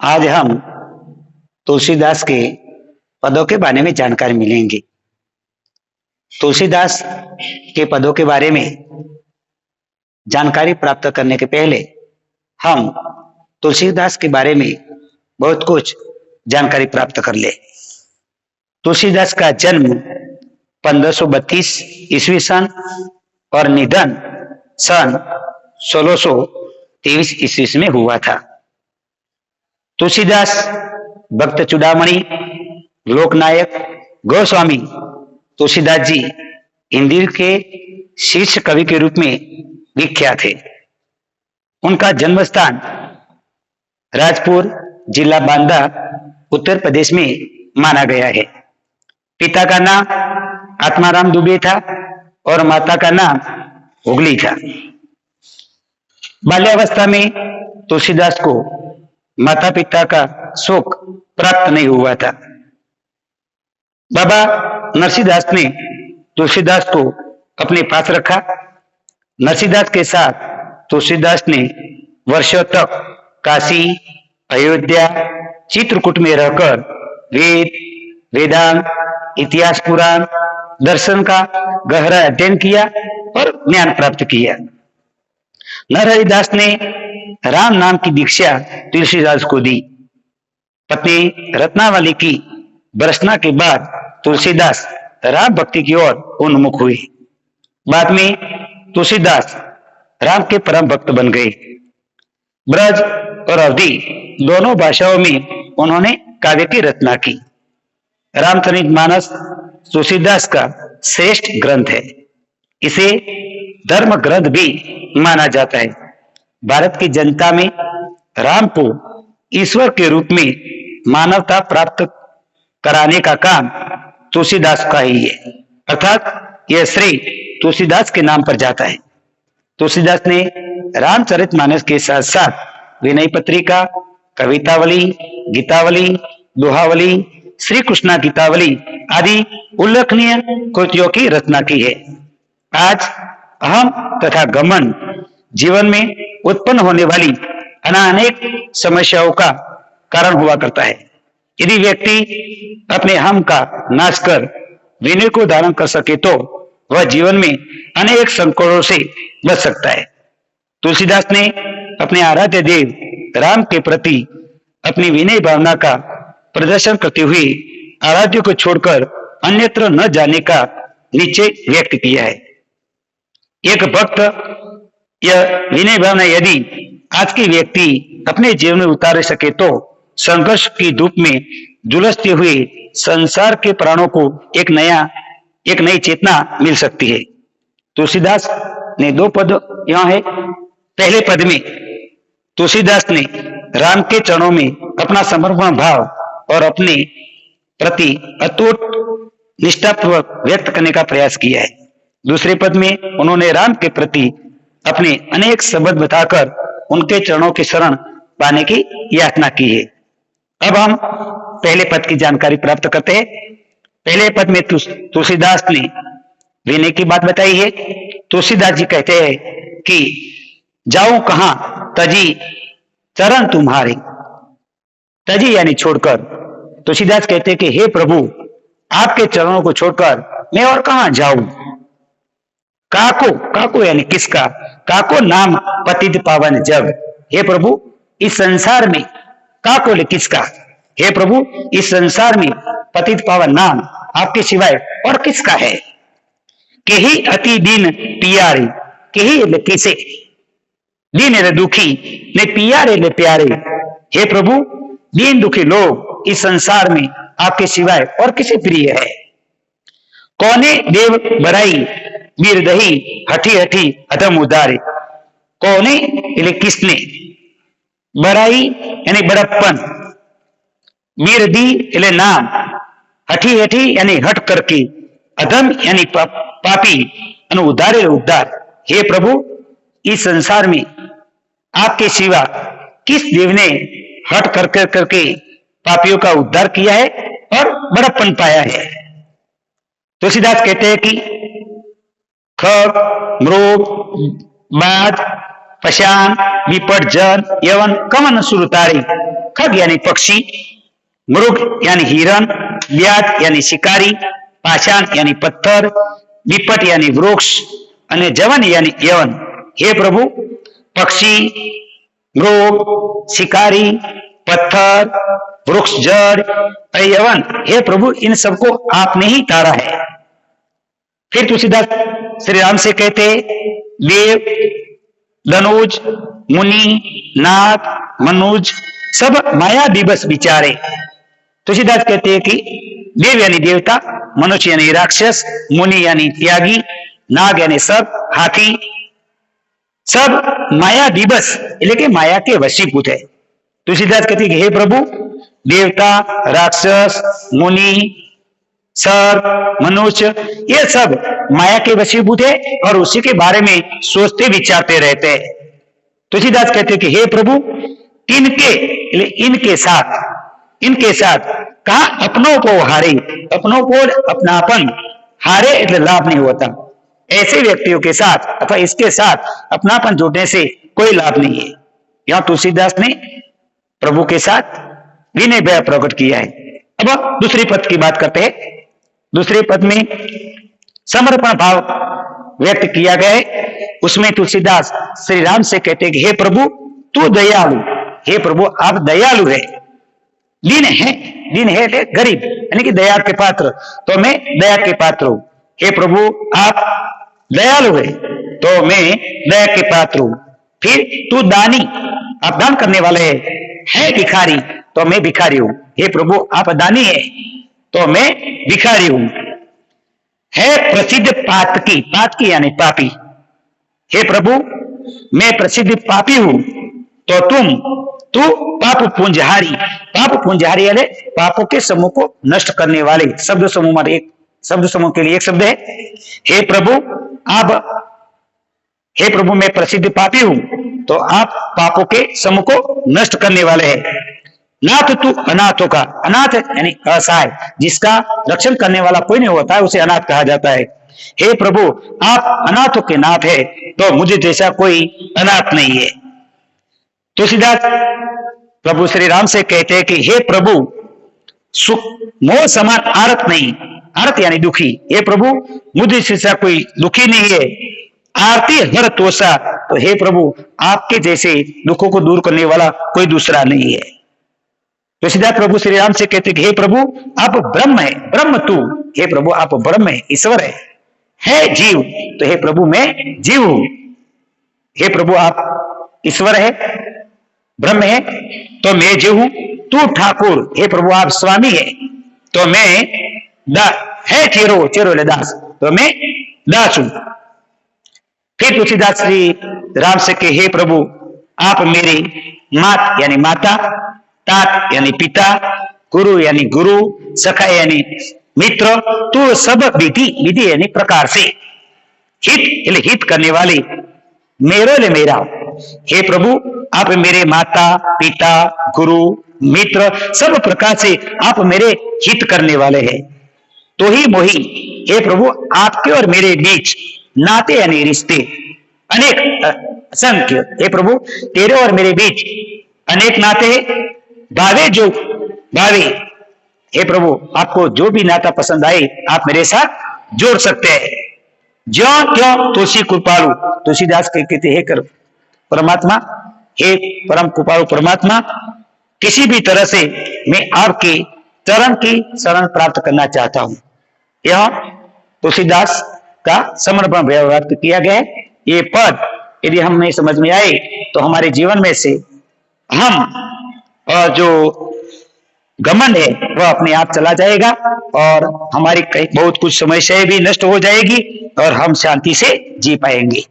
आज हम तुलसीदास के पदों के बारे में जानकारी मिलेंगे। तुलसीदास के पदों के बारे में जानकारी प्राप्त करने के पहले हम तुलसीदास के बारे में बहुत कुछ जानकारी प्राप्त कर ले। तुलसीदास का जन्म 1532 ईस्वी सन और निधन सन 1623 ईस्वी में हुआ था। तुलसीदास भक्त चूड़ामणि, लोकनायक, गोस्वामी तुलसीदास जी हिंदी के शीर्ष कवि के रूप में विख्यात थे। उनका जन्म स्थान राजपुर, जिला बांदा, उत्तर प्रदेश में माना गया है। पिता का नाम आत्माराम दुबे था और माता का नाम हुगली था। बाल्यावस्था में तुलसीदास को माता पिता का सुख प्राप्त नहीं हुआ था। बाबा नरसिंहदास ने तुलसीदास को अपने पास रखा। नरसिंहदास के साथ तुलसीदास ने वर्षों तक काशी, अयोध्या, चित्रकूट में रहकर वेद, वेदांत, इतिहास, पुराण, दर्शन का गहरा अध्ययन किया और ज्ञान प्राप्त किया। नरहरिदास ने राम नाम की दीक्षा तुलसीदास को दी। पत्नी रत्नावली की भर्त्सना के बाद तुलसीदास राम भक्ति की ओर उन्मुख हुए। बाद में तुलसीदास राम के परम भक्त बन गए। ब्रज और अवधी दोनों भाषाओं में उन्होंने काव्य की रचना की। रामचरितमानस तुलसीदास का श्रेष्ठ ग्रंथ है। इसे धर्म ग्रंथ भी माना जाता है। भारत की जनता में राम को ईश्वर के रूप में मानवता प्राप्त कराने का काम तुलसीदास का ही है, अर्थात यह श्रेय तुलसीदास के नाम पर जाता है। तुलसीदास ने रामचरितमानस के साथ साथ विनय पत्रिका, कवितावली, गीतावली, दोहावली, श्री कृष्णा गीतावली आदि उल्लेखनीय कृतियों की रचना की है। आज अहम तथा गमन जीवन में उत्पन्न होने वाली अनेक समस्याओं का कारण हुआ करता है। यदि व्यक्ति अपने हम का नाश कर विनय को धारण कर सके तो वह जीवन में अनेक संकटों से बच सकता है। तुलसीदास ने अपने आराध्य देव राम के प्रति अपनी विनय भावना का प्रदर्शन करते हुए आराध्य को छोड़कर अन्यत्र न जाने का निश्चय व्यक्त किया है। एक भक्त यह विनय भावना यदि आज के व्यक्ति अपने जीवन में उतार सके तो संघर्ष की धूप में झुलसते हुए संसार के प्राणों को एक नई चेतना मिल सकती है। तुलसीदास ने दो पद यहाँ है। पहले पद में तुलसीदास ने राम के चरणों में अपना समर्पण भाव और अपने प्रति अटूट निष्ठापूर्वक व्यक्त करने का प्रयास किया है। दूसरे पद में उन्होंने राम के प्रति अपने अनेक शब्द बताकर उनके चरणों की शरण पाने की याचना की है। अब हम पहले पद की जानकारी प्राप्त करते हैं। पहले पद में तुलसीदास ने विनय की बात बताई है। तुलसीदास जी कहते हैं कि जाऊं कहां तजी चरण तुम्हारे, तजी यानी छोड़कर। तुलसीदास कहते हैं कि हे प्रभु, आपके चरणों को छोड़कर मैं और कहां जाऊं। काको यानी किसका, काको नाम पतित पावन जग। हे प्रभु, इस संसार में काको ले किसका, हे प्रभु इस संसार में पतित पावन नाम आपके सिवाय और किसका है। केही अति दीन पियारे, केही ले किसे, दीन रे दुखी ने पियारे ले प्यारे। हे प्रभु, दीन दुखी लोग इस संसार में आपके सिवाय और किसे प्रिय है। कौने देव बराई वीर दही हठी हठी अधम उदारे। कौने यानी किसने, बराई यानी बड़प्पन, वीर दी यानी नाम, हठी हठी यानी हट करके, अधम यानी पापी और उदारे उद्धार। हे प्रभु, इस संसार में आपके सिवा किस देव ने हट करके पापियों का उद्धार किया है और बड़प्पन पाया है। तुलसीदास कहते हैं कि खग, मृग, बाज, पशान, विपट, जन, यवन, कमन, सुरतारी, खग यानी पक्षी, मृग यानी हिरण, व्याध यानी शिकारी, पाषाण यानी पत्थर, विपट यानी वृक्ष અને જવન यानी यवन। हे प्रभु, पक्षी, मृग, शिकारी, पत्थर, वृक्ष, जड़, यवन, हे प्रभु इन सबको आपने ही तारा है। फिर तुलसीदास श्री राम से कहते, देव, धनुज, मुनि, नाथ, मनुज सब माया दिवस विचारे। तुलसीदास कहते हैं कि देव यानी देवता, मनुष्य यानी राक्षस, मुनि यानी त्यागी, नाग यानी सर्प, हाथी सब माया दिवस એટલે કે माया के वशीभूत है। तुलसीदास कहते हैं कि हे प्रभु, देवता, राक्षस, मुनि, सर्प, मनुष्य ये सब माया के वशीभूत है और उसी के बारे में सोचते विचारते रहते हैं। तुलसीदास कहते हैं कि हे प्रभु, इनके साथ कहा अपनों को हारे, अपनों को अपनापन हारे એટલે लाभ नहीं होता। ऐसे व्यक्तियों के साथ अथवा इसके साथ अपनापन जोड़ने से कोई लाभ नहीं है। यहां तुलसीदास ने प्रभु के साथ विनय भाव प्रकट किया है। अब दूसरी पद की बात करते हैं। दूसरे पद में समर्पण भाव व्यक्त किया गया है। उसमें तुलसीदास श्री राम से कहते हैं कि हे प्रभु, तू दयालु, हे प्रभु आप दयालु है। दीन है गरीब यानी कि दया के पात्र, तो मैं दया के पात्र हूं। हे प्रभु आप दयालु है तो मैं दया के पात्र हूं। फिर तू दानी, आप दान करने वाले है भिखारी तो मैं भिखारी हूं। हे प्रभु आप दानी है तो मैं भिखारी हूं। है प्रसिद्ध पातकी यानी पापी, हे प्रभु मैं प्रसिद्ध पापी हूं तो तू पाप पुंजहारी यानी पापों के समूह को नष्ट करने वाले। शब्द समूह में एक शब्द समूह के लिए एक शब्द है। हे प्रभु मैं प्रसिद्ध पापी हूं तो आप पापों के समूह को नष्ट करने वाले हैं। नाथ तू अनाथों का, अनाथ यानी असहाय, जिसका रक्षण करने वाला कोई नहीं होता है उसे अनाथ कहा जाता है। हे प्रभु आप अनाथों के नाथ है तो मुझे जैसा कोई अनाथ नहीं है। तुलसीदास प्रभु श्री राम से कहते हैं कि हे प्रभु, सुख मोह समान आरत नहीं, आरत यानी दुखी, हे प्रभु मुझे जैसा कोई दुखी नहीं है। आरती हर तोषा, तो हे प्रभु आपके जैसे दुखों को दूर करने वाला कोई दूसरा नहीं है। तुलसीदास प्रभु श्री राम से कहते कि हे प्रभु आप ब्रह्म है, ब्रह्म तू, हे प्रभु आप ब्रह्म है, ईश्वर है जीव, तो हे प्रभु मैं जीव हूं। हे प्रभु आप ईश्वर है, ब्रह्म है तो मैं जीव हूं। तू ठाकुर, हे प्रभु आप स्वामी है तो मैं है चेरो दास, तो मैं दास हूं। फिर तुलसीदास श्री राम से कहे हे प्रभु आप मेरे मात यानी माता, तात यानी पिता, गुरु यानी गुरु, सखा यानी मित्र, तो सब विधि यानी प्रकार से, हित करने वाले, मेरे मेरा। हे प्रभु आप मेरे माता पिता गुरु मित्र सब प्रकार से आप मेरे हित करने वाले हैं। तो ही मोही, हे प्रभु आपके और मेरे बीच नाते यानी रिश्ते अनेक असंख्य, हे प्रभु तेरे और मेरे बीच अनेक नाते हैं। भावे, हे प्रभु आपको जो भी नाता पसंद आए आप मेरे साथ जोड़ सकते हैं। ज्यों त्यों तुलसी कृपालु, तुलसीदास कहते हे कर परमात्मा, हे परम कृपालु परमात्मा, किसी भी तरह से मैं आपके चरण की शरण प्राप्त करना चाहता हूं। यह तुलसीदास का समर्पण व्यक्त किया गया है। ये पद यदि हमें समझ में आए तो हमारे जीवन में से हम जो घमंड है वह अपने आप चला जाएगा और हमारी बहुत कुछ समस्याएं भी नष्ट हो जाएगी और हम शांति से जी पाएंगे।